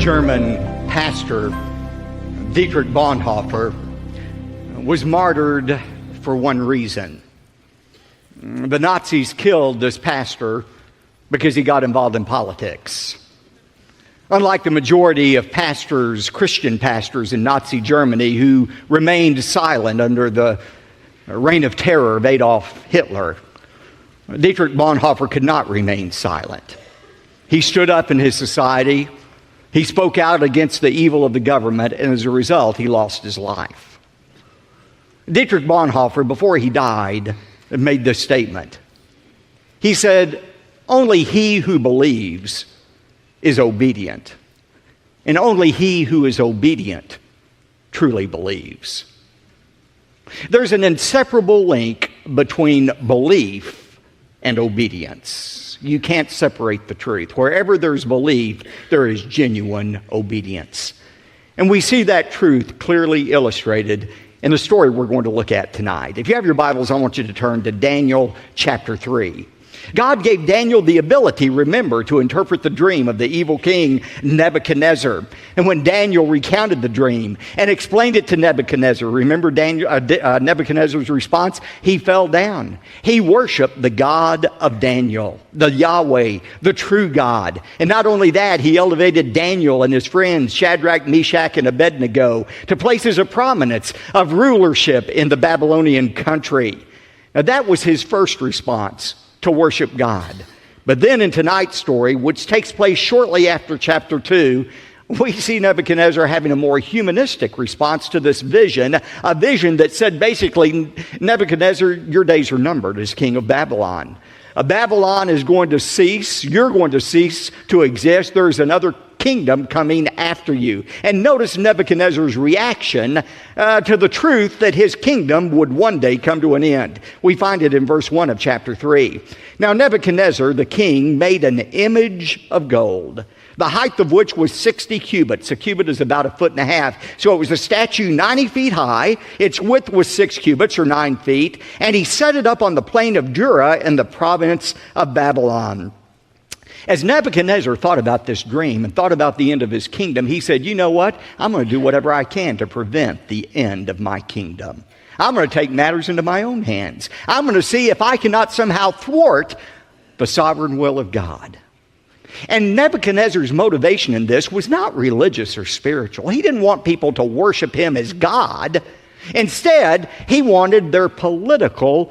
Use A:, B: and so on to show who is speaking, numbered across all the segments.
A: German pastor, Dietrich Bonhoeffer, was martyred for one reason. The Nazis killed this pastor because he got involved in politics. Unlike the majority of pastors, Christian pastors in Nazi Germany who remained silent under the reign of terror of Adolf Hitler, Dietrich Bonhoeffer could not remain silent. He stood up in his society. He spoke out against the evil of the government, and as a result, he lost his life. Dietrich Bonhoeffer, before he died, made this statement. He said, "Only he who believes is obedient, and only he who is obedient truly believes." There's an inseparable link between belief and obedience. You can't separate the truth. Wherever there's belief, there is genuine obedience. And we see that truth clearly illustrated in the story we're going to look at tonight. If you have your Bibles, I want you to turn to Daniel chapter 3. God gave Daniel the ability, remember, to interpret the dream of the evil king Nebuchadnezzar. And when Daniel recounted the dream and explained it to Nebuchadnezzar, remember Nebuchadnezzar's response? He fell down. He worshiped the God of Daniel, the Yahweh, the true God. And not only that, he elevated Daniel and his friends, Shadrach, Meshach, and Abednego, to places of prominence, of rulership in the Babylonian country. Now that was his first response, to worship God. But then in tonight's story, which takes place shortly after chapter 2, we see Nebuchadnezzar having a more humanistic response to this vision, a vision that said basically, Nebuchadnezzar, your days are numbered as king of Babylon. Babylon is going to cease. You're going to cease to exist. There's another kingdom coming after you. And notice Nebuchadnezzar's reaction to the truth that his kingdom would one day come to an end. We find it in verse 1 of chapter 3. Now Nebuchadnezzar, the king, made an image of gold, the height of which was 60 cubits. A cubit is about 1.5 feet. So it was a statue 90 feet high. Its width was 6 cubits or 9 feet. And he set it up on the plain of Dura in the province of Babylon. As Nebuchadnezzar thought about this dream and thought about the end of his kingdom, he said, you know what? I'm going to do whatever I can to prevent the end of my kingdom. I'm going to take matters into my own hands. I'm going to see if I cannot somehow thwart the sovereign will of God. And Nebuchadnezzar's motivation in this was not religious or spiritual. He didn't want people to worship him as God. Instead, he wanted their political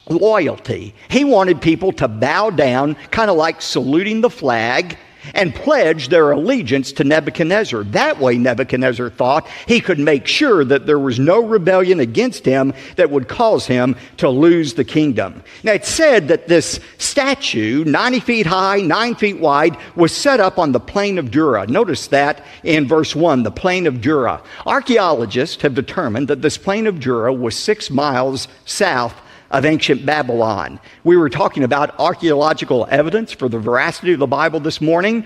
A: loyalty. He wanted people to bow down, kind of like saluting the flag, and pledge their allegiance to Nebuchadnezzar. That way, Nebuchadnezzar thought he could make sure that there was no rebellion against him that would cause him to lose the kingdom. Now, it's said that this statue, 90 feet high, 9 feet wide, was set up on the plain of Dura. Notice that in verse 1, the plain of Dura. Archaeologists have determined that this plain of Dura was 6 miles south of ancient Babylon. We were talking about archaeological evidence for the veracity of the Bible this morning.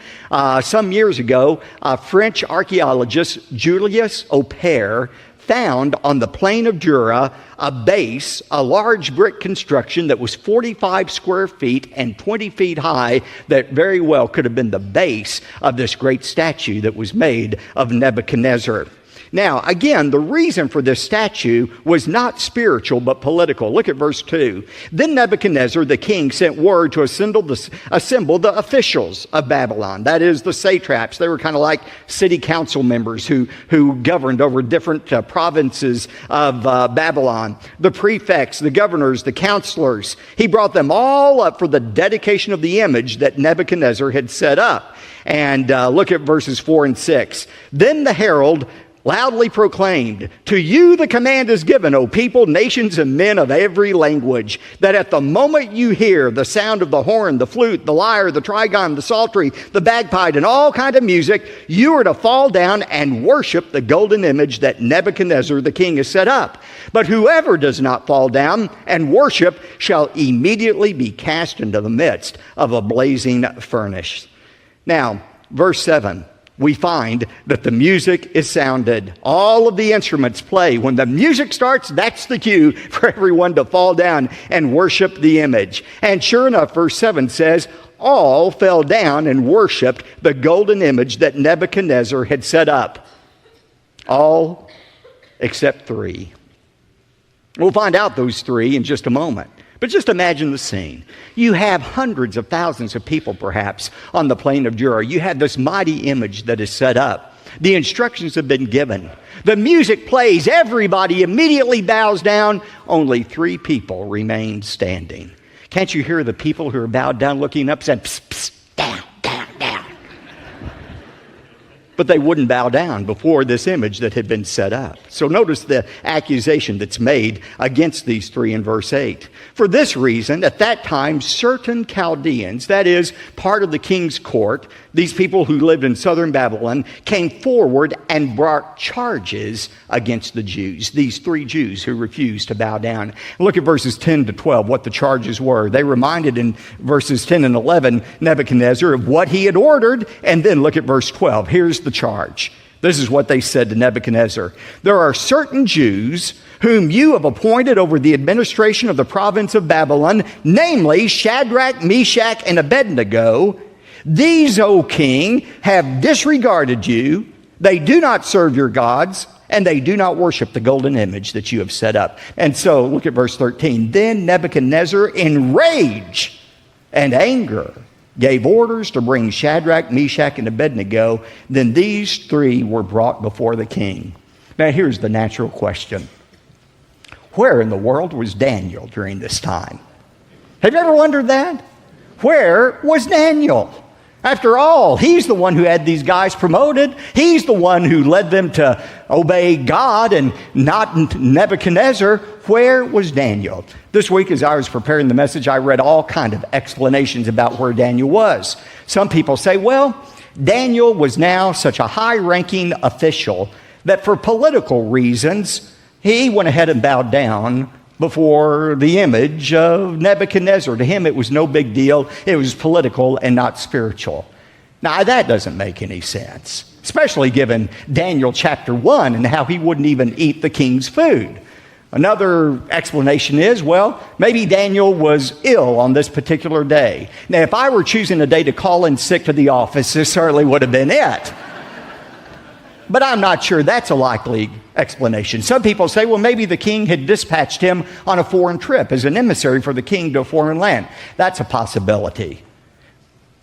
A: Some years ago, French archaeologist Julius Opère found on the plain of Dura a base, a large brick construction that was 45 square feet and 20 feet high that very well could have been the base of this great statue that was made of Nebuchadnezzar. Now, again, the reason for this statue was not spiritual, but political. Look at verse 2. Then Nebuchadnezzar, the king, sent word to assemble the officials of Babylon. That is, the satraps. They were kind of like city council members who governed over different provinces of Babylon. The prefects, the governors, the counselors. He brought them all up for the dedication of the image that Nebuchadnezzar had set up. And look at verses 4 and 6. Then the herald loudly proclaimed, "To you the command is given, O people, nations, and men of every language, that at the moment you hear the sound of the horn, the flute, the lyre, the trigon, the psaltery, the bagpipe, and all kind of music, you are to fall down and worship the golden image that Nebuchadnezzar the king has set up. But whoever does not fall down and worship shall immediately be cast into the midst of a blazing furnace." Now, verse 7. We find that the music is sounded. All of the instruments play. When the music starts, that's the cue for everyone to fall down and worship the image. And sure enough, verse 7 says, all fell down and worshiped the golden image that Nebuchadnezzar had set up. All except 3. We'll find out those 3 in just a moment. But just imagine the scene. You have hundreds of thousands of people, perhaps, on the plain of Dura. You have this mighty image that is set up. The instructions have been given. The music plays. Everybody immediately bows down. Only 3 people remain standing. Can't you hear the people who are bowed down looking up saying, psst, psst, down, down, down? But they wouldn't bow down before this image that had been set up. So notice the accusation that's made against these 3 in verse 8. For this reason, at that time, certain Chaldeans, that is, part of the king's court, these people who lived in southern Babylon, came forward and brought charges against the Jews, these 3 Jews who refused to bow down. Look at verses 10 to 12, what the charges were. They reminded in verses 10 and 11 Nebuchadnezzar of what he had ordered, and then look at verse 12. Here's the charge. This is what they said to Nebuchadnezzar. There are certain Jews whom you have appointed over the administration of the province of Babylon, namely Shadrach, Meshach, and Abednego. These, O king, have disregarded you. They do not serve your gods, and they do not worship the golden image that you have set up. And so, look at verse 13. Then Nebuchadnezzar, in rage and anger, gave orders to bring Shadrach, Meshach, and Abednego. Then these 3 were brought before the king. Now here's the natural question. Where in the world was Daniel during this time? Have you ever wondered that? Where was Daniel? After all, he's the one who had these guys promoted. He's the one who led them to obey God and not Nebuchadnezzar. Where was Daniel? This week, as I was preparing the message, I read all kinds of explanations about where Daniel was. Some people say, well, Daniel was now such a high-ranking official that for political reasons, he went ahead and bowed down before the image of Nebuchadnezzar. To him, it was no big deal. It was political and not spiritual. Now, that doesn't make any sense, especially given Daniel chapter 1 and how he wouldn't even eat the king's food. Another explanation is, well, maybe Daniel was ill on this particular day. Now, if I were choosing a day to call in sick to the office, this certainly would have been it. But I'm not sure that's a likely explanation. Some people say, well, maybe the king had dispatched him on a foreign trip as an emissary for the king to a foreign land. That's a possibility.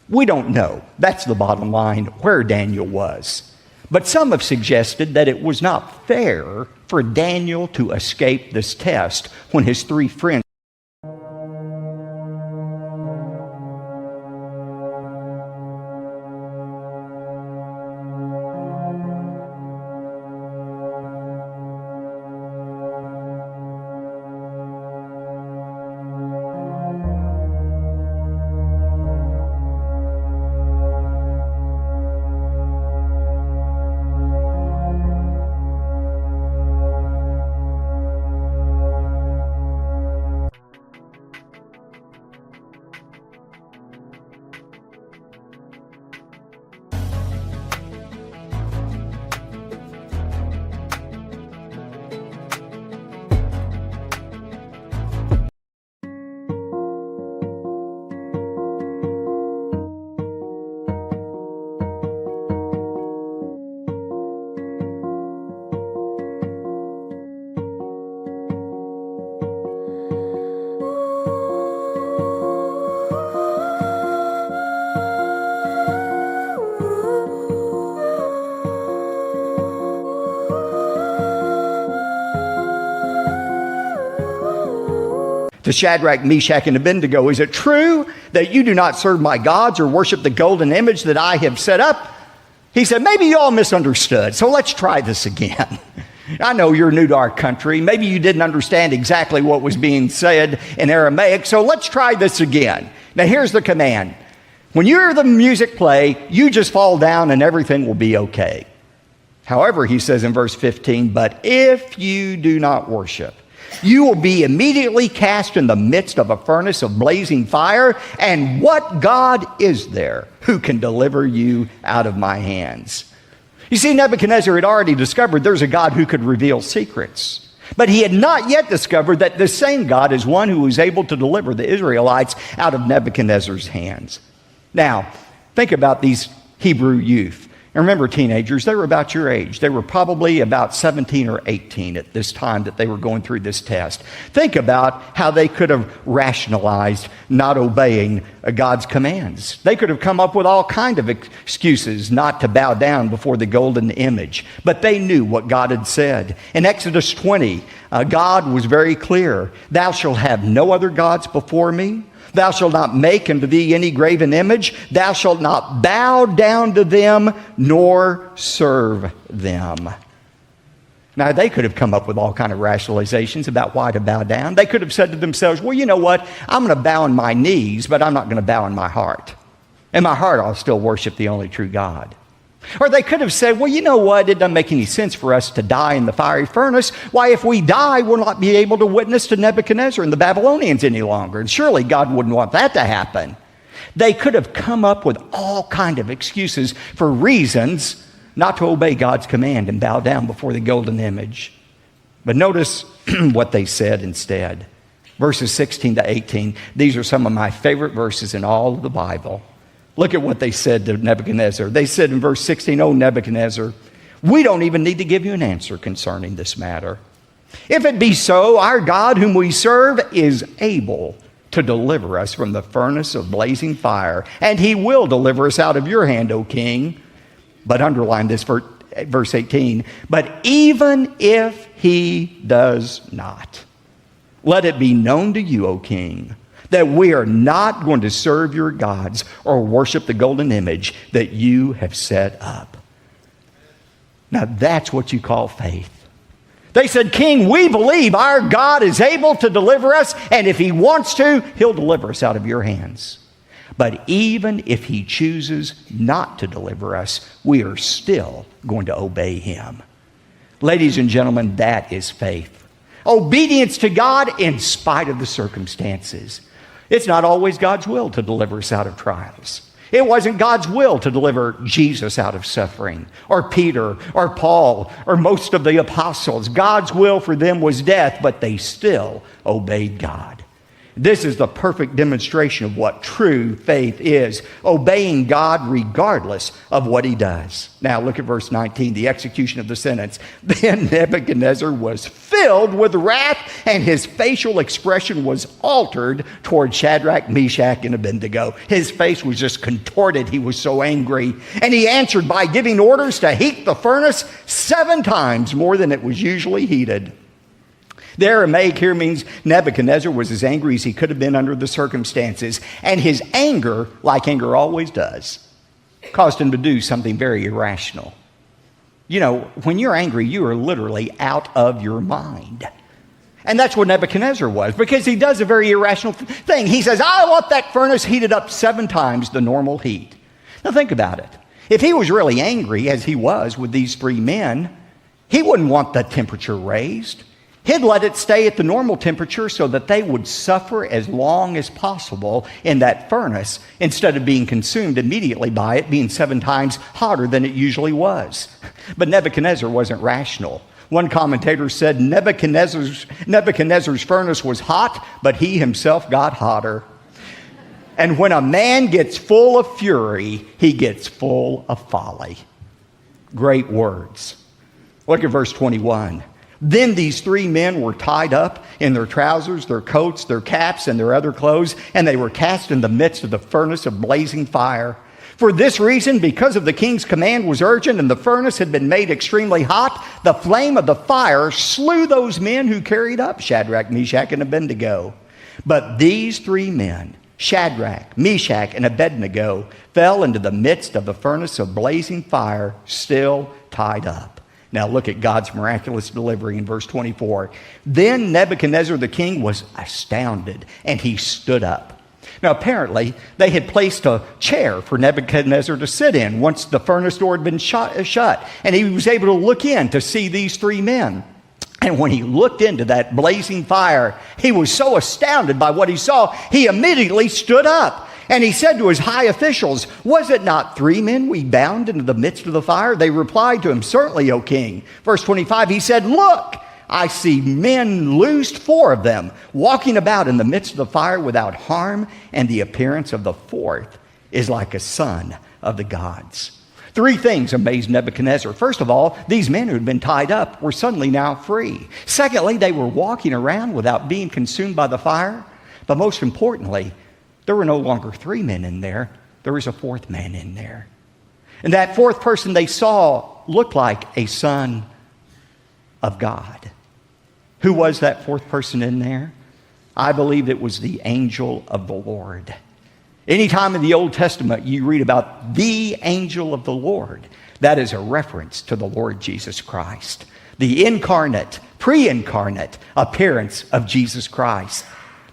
A: We don't know. That's the bottom line, where Daniel was. But some have suggested that it was not fair for Daniel to escape this test when his 3 friends to Shadrach, Meshach, and Abednego, is it true that you do not serve my gods or worship the golden image that I have set up? He said, maybe you all misunderstood, so let's try this again. I know you're new to our country. Maybe you didn't understand exactly what was being said in Aramaic, so let's try this again. Now here's the command. When you hear the music play, you just fall down and everything will be okay. However, he says in verse 15, but if you do not worship, you will be immediately cast in the midst of a furnace of blazing fire. And what God is there who can deliver you out of my hands? You see, Nebuchadnezzar had already discovered there's a God who could reveal secrets. But he had not yet discovered that this same God is one who was able to deliver the Israelites out of Nebuchadnezzar's hands. Now, think about these Hebrew youth. And remember, teenagers, they were about your age. They were probably about 17 or 18 at this time that they were going through this test. Think about how they could have rationalized not obeying God's commands. They could have come up with all kinds of excuses not to bow down before the golden image. But they knew what God had said. In Exodus 20, God was very clear. Thou shalt have no other gods before me. Thou shalt not make unto thee any graven image. Thou shalt not bow down to them, nor serve them. Now, they could have come up with all kinds of rationalizations about why to bow down. They could have said to themselves, well, you know what? I'm going to bow on my knees, but I'm not going to bow in my heart. In my heart, I'll still worship the only true God. Or they could have said, well, you know what? It doesn't make any sense for us to die in the fiery furnace. Why, if we die, we'll not be able to witness to Nebuchadnezzar and the Babylonians any longer. And surely God wouldn't want that to happen. They could have come up with all kinds of excuses for reasons not to obey God's command and bow down before the golden image. But notice what they said instead. Verses 16 to 18. These are some of my favorite verses in all of the Bible. Look at what they said to Nebuchadnezzar. They said in verse 16, "O Nebuchadnezzar, we don't even need to give you an answer concerning this matter. If it be so, our God whom we serve is able to deliver us from the furnace of blazing fire, and he will deliver us out of your hand, O king." But underline this verse 18, "But even if he does not, let it be known to you, O king, that we are not going to serve your gods or worship the golden image that you have set up." Now that's what you call faith. They said, "King, we believe our God is able to deliver us, and if he wants to, he'll deliver us out of your hands. But even if he chooses not to deliver us, we are still going to obey him." Ladies and gentlemen, that is faith. Obedience to God in spite of the circumstances. It's not always God's will to deliver us out of trials. It wasn't God's will to deliver Jesus out of suffering, or Peter, or Paul, or most of the apostles. God's will for them was death, but they still obeyed God. This is the perfect demonstration of what true faith is, obeying God regardless of what he does. Now look at verse 19, the execution of the sentence. "Then Nebuchadnezzar was filled with wrath, and his facial expression was altered toward Shadrach, Meshach, and Abednego." His face was just contorted. He was so angry. And he answered by giving orders to heat the furnace 7 times more than it was usually heated. The Aramaic here means Nebuchadnezzar was as angry as he could have been under the circumstances. And his anger, like anger always does, caused him to do something very irrational. You know, when you're angry, you are literally out of your mind. And that's what Nebuchadnezzar was, because he does a very irrational thing. He says, "I want that furnace heated up 7 times the normal heat." Now think about it. If he was really angry, as he was with these 3 men, he wouldn't want the temperature raised. He'd let it stay at the normal temperature so that they would suffer as long as possible in that furnace instead of being consumed immediately by it being 7 times hotter than it usually was. But Nebuchadnezzar wasn't rational. One commentator said Nebuchadnezzar's furnace was hot, but he himself got hotter. And when a man gets full of fury, he gets full of folly. Great words. Look at verse 21. "Then these 3 men were tied up in their trousers, their coats, their caps, and their other clothes, and they were cast in the midst of the furnace of blazing fire. For this reason, because of the king's command was urgent, and the furnace had been made extremely hot, the flame of the fire slew those men who carried up Shadrach, Meshach, and Abednego. But these 3 men, Shadrach, Meshach, and Abednego, fell into the midst of the furnace of blazing fire, still tied up." Now look at God's miraculous delivery in verse 24. "Then Nebuchadnezzar the king was astounded, and he stood up." Now apparently they had placed a chair for Nebuchadnezzar to sit in once the furnace door had been shut, and he was able to look in to see these 3 men. And when he looked into that blazing fire, he was so astounded by what he saw, he immediately stood up. And he said to his high officials, "Was it not 3 men we bound into the midst of the fire?" They replied to him, "Certainly, O king." Verse 25, he said, "Look, I see men loosed, 4 of them, walking about in the midst of the fire without harm, and the appearance of the 4th is like a son of the gods. Three things amazed Nebuchadnezzar. First of all, these men who had been tied up were suddenly now free. Secondly, they were walking around without being consumed by the fire. But most importantly, there were no longer three men in there. There was a fourth man in there. And that fourth person they saw looked like a son of God. Who was that fourth person in there? I believe it was the angel of the Lord. Anytime in the Old Testament you read about the angel of the Lord, that is a reference to the Lord Jesus Christ. The incarnate, pre-incarnate appearance of Jesus Christ.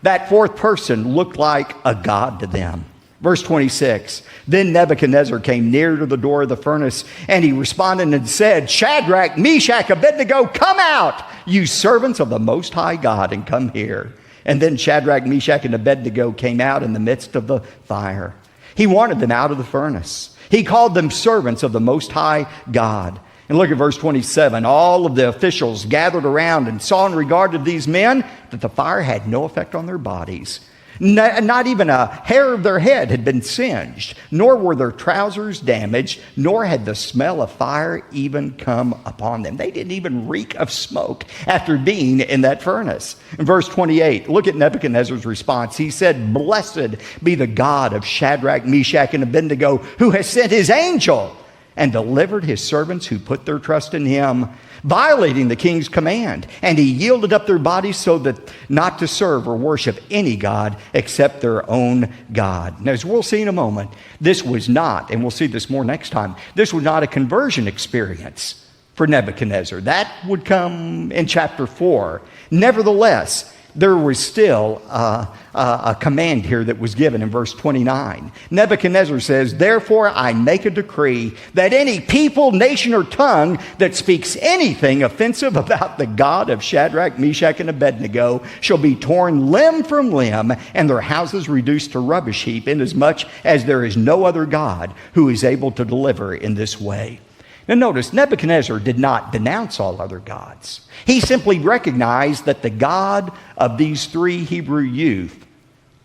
A: That fourth person looked like a god to them. Verse 26, then Nebuchadnezzar came near to the door of the furnace, and he responded and said, Shadrach, Meshach, Abednego, come out, you servants of the Most High God, and come here. And then Shadrach, Meshach, and Abednego came out in the midst of the fire. He wanted them out of the furnace. He called them servants of the Most High God. And look at verse 27. All of the officials gathered around and saw in regard to these men that the fire had no effect on their bodies. Not even a hair of their head had been singed, nor were their trousers damaged, nor had the smell of fire even come upon them. They didn't even reek of smoke after being in that furnace. In verse 28, look at Nebuchadnezzar's response. He said, blessed be the God of Shadrach, Meshach, and Abednego, who has sent his angel and delivered his servants who put their trust in him, violating the king's command. And he yielded up their bodies so that not to serve or worship any god except their own God. Now, as we'll see in a moment, this was not, and we'll see this more next time, this was not a conversion experience for Nebuchadnezzar. That would come in chapter 4. Nevertheless, there was still a command here that was given in verse 29. Nebuchadnezzar says, therefore I make a decree that any people, nation, or tongue that speaks anything offensive about the God of Shadrach, Meshach, and Abednego shall be torn limb from limb and their houses reduced to rubbish heap, inasmuch as there is no other God who is able to deliver in this way. Now notice, Nebuchadnezzar did not denounce all other gods. He simply recognized that the God of these three Hebrew youth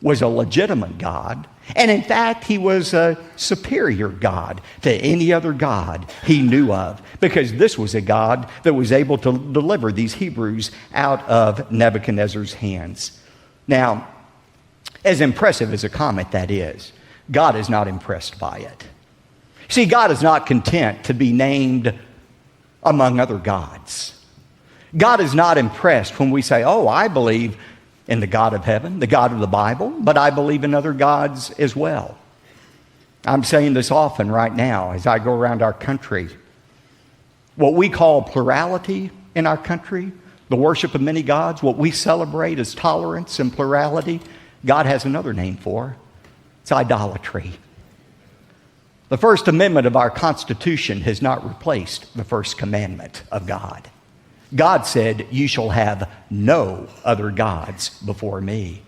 A: was a legitimate God. And in fact, he was a superior God to any other God he knew of. Because this was a God that was able to deliver these Hebrews out of Nebuchadnezzar's hands. Now, as impressive as a comment that is, God is not impressed by it. See, God is not content to be named among other gods. God is not impressed when we say, oh, I believe in the God of heaven, the God of the Bible, but I believe in other gods as well. I'm saying this often right now as I go around our country. What we call plurality in our country, the worship of many gods, what we celebrate as tolerance and plurality, God has another name for. It's idolatry. The First Amendment of our Constitution has not replaced the first commandment of God. God said, you shall have no other gods before me.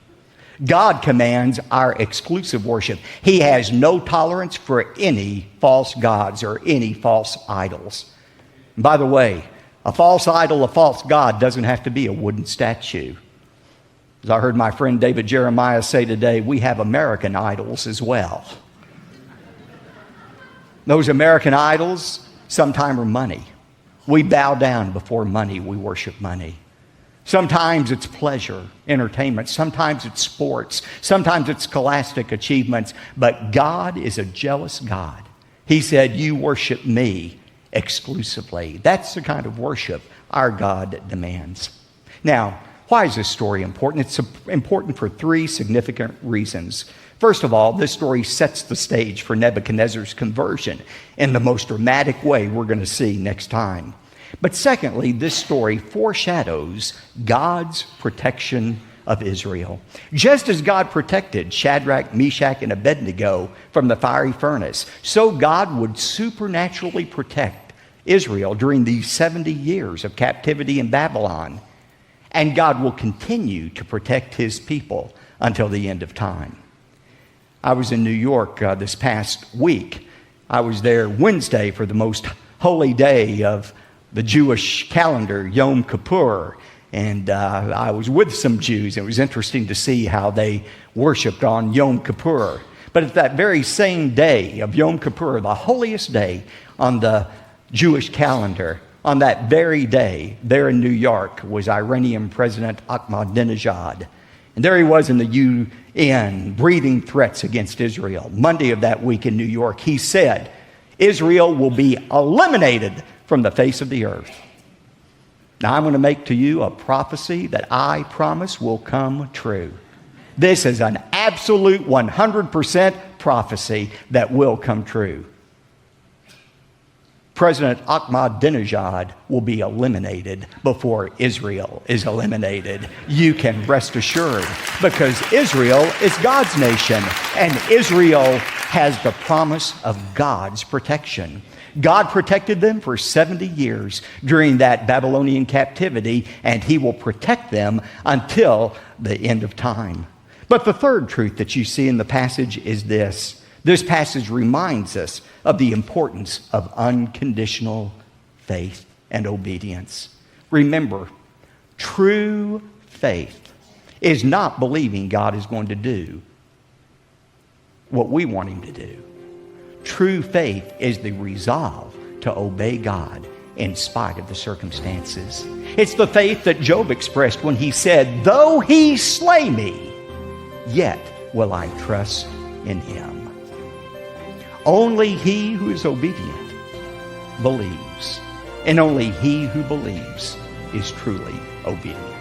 A: God commands our exclusive worship. He has no tolerance for any false gods or any false idols. And by the way, a false idol, a false god doesn't have to be a wooden statue. As I heard my friend David Jeremiah say today, we have American idols as well. Those American idols sometimes are money. We bow down before money. We worship money. Sometimes it's pleasure, entertainment. Sometimes it's sports. Sometimes it's scholastic achievements. But God is a jealous God. He said, you worship me exclusively. That's the kind of worship our God demands. Now, why is this story important? It's important for three significant reasons. First of all, this story sets the stage for Nebuchadnezzar's conversion in the most dramatic way we're going to see next time. But secondly, this story foreshadows God's protection of Israel. Just as God protected Shadrach, Meshach, and Abednego from the fiery furnace, so God would supernaturally protect Israel during these 70 years of captivity in Babylon. And God will continue to protect his people until the end of time. I was in New York this past week. I was there Wednesday for the most holy day of the Jewish calendar, Yom Kippur. And I was with some Jews. It was interesting to see how they worshiped on Yom Kippur. But at that very same day of Yom Kippur, the holiest day on the Jewish calendar, on that very day, there in New York was Iranian President Ahmadinejad. And there he was in the UN, breathing threats against Israel. Monday of that week in New York, he said, Israel will be eliminated from the face of the earth. Now I'm going to make to you a prophecy that I promise will come true. This is an absolute 100% prophecy that will come true. President Ahmadinejad will be eliminated before Israel is eliminated. You can rest assured, because Israel is God's nation, and Israel has the promise of God's protection. God protected them for 70 years during that Babylonian captivity, and He will protect them until the end of time. But the third truth that you see in the passage is this. This passage reminds us of the importance of unconditional faith and obedience. Remember, true faith is not believing God is going to do what we want Him to do. True faith is the resolve to obey God in spite of the circumstances. It's the faith that Job expressed when he said, though He slay me, yet will I trust in Him. Only he who is obedient believes, and only he who believes is truly obedient.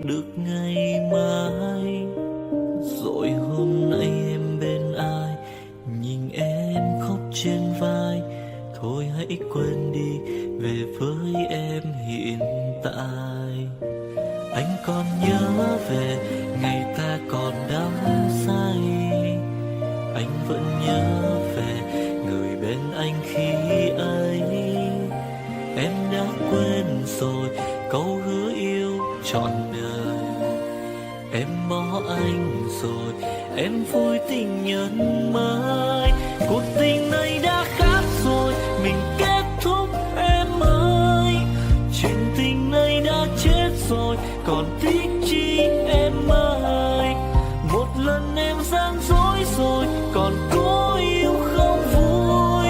B: được ngày mai. Rồi hôm nay em bên ai, nhìn em khóc trên vai. Thôi hãy quên đi, về với em hiện tại. Anh còn nhớ về ngày ta còn đắm say. Anh vẫn nhớ về người bên anh khi ấy. Em đã quên rồi câu hứa yêu trọn đời. Em bỏ anh rồi, em vui tình nhân mới. Cuộc tình này đã khác rồi, mình kết thúc em ơi. Chuyện tình này đã chết rồi, còn tiếc chi em ơi. Một lần em gian dối rồi, còn cố yêu không vui.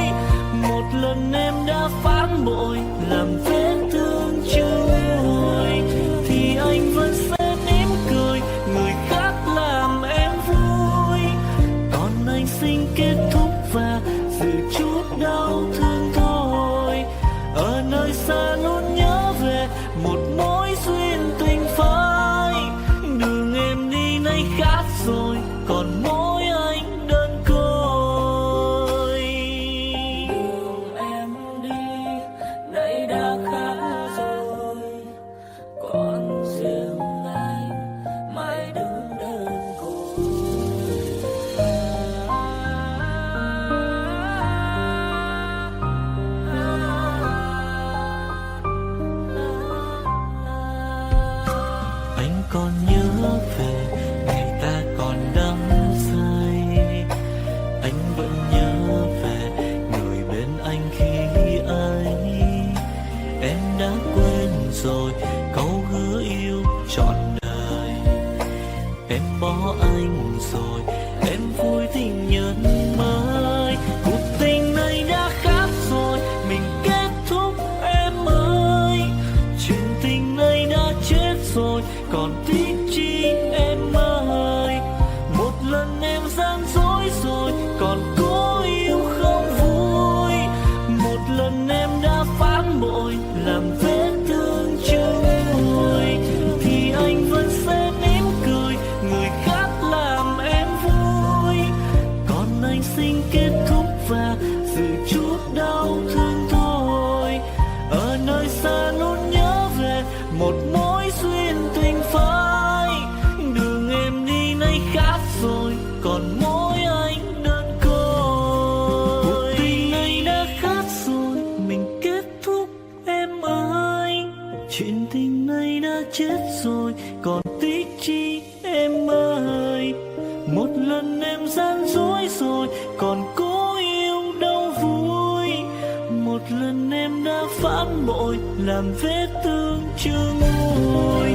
B: Một lần em đã phản bội, làm vết thương chưa nguôi. Thì anh vẫn sẽ mỉm cười, người khác làm em vui. Còn anh xin kết thúc và giữ chút đau thương thôi. Ở nơi xa luôn nhớ về một mối duyên tình phai. Đường em đi nay khác rồi, còn mỗi anh đơn côi. Đường em đi nay đã khác rồi, còn riêng anh mãi đứng đơn côi. Anh còn nhớ về ngày ta còn đắm say. Anh vẫn nhớ về người bên anh khi ấy. Em đã quên rồi câu hứa yêu trọn đời. Em bỏ anh rồi, em vui tình nhân mới. Cuộc tình này đã khác rồi, mình kết thúc em ơi. Chuyện tình này đã chết rồi, còn tiếc chi em ơi. Một lần em gian dối rồi, còn cố yêu không vui. Một lần em đã phản bội, làm vết thương chưa nguôi. Thì anh vẫn sẽ mỉm cười, người khác làm em vui. Còn anh xin kết thúc và giữ chút đau thương thôi. Ở nơi xa luôn nhớ về một mối duyên tình phai. Đường em đi nay khác rồi, còn mỗi anh đơn côi. Cuộc tình này đã khác rồi, mình kết thúc em ơi. Chuyện tình này đã chết rồi, còn tiếc chi em ơi. Một lần em gian dối rồi, còn cố yêu đâu vui. Một lần em đã phản bội, làm vết thương chưa nguôi.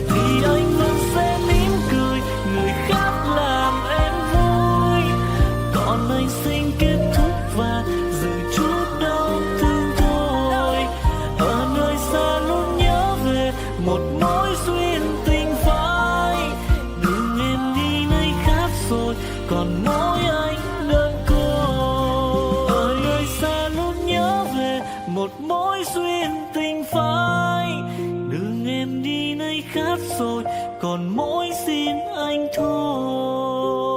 B: Thì anh vẫn sẽ mỉm cười, người khác làm em vui. Còn anh xin kết thúc và giữ chút đau thương thôi. Ở nơi xa luôn nhớ về một mối duyên tình phai. Đường em đi nay khác rồi, còn mỗi anh đơn côi. Ở nơi xa luôn nhớ về một mối duyên tình phai. Đường em đi nay khác rồi, còn mỗi xin anh thôi.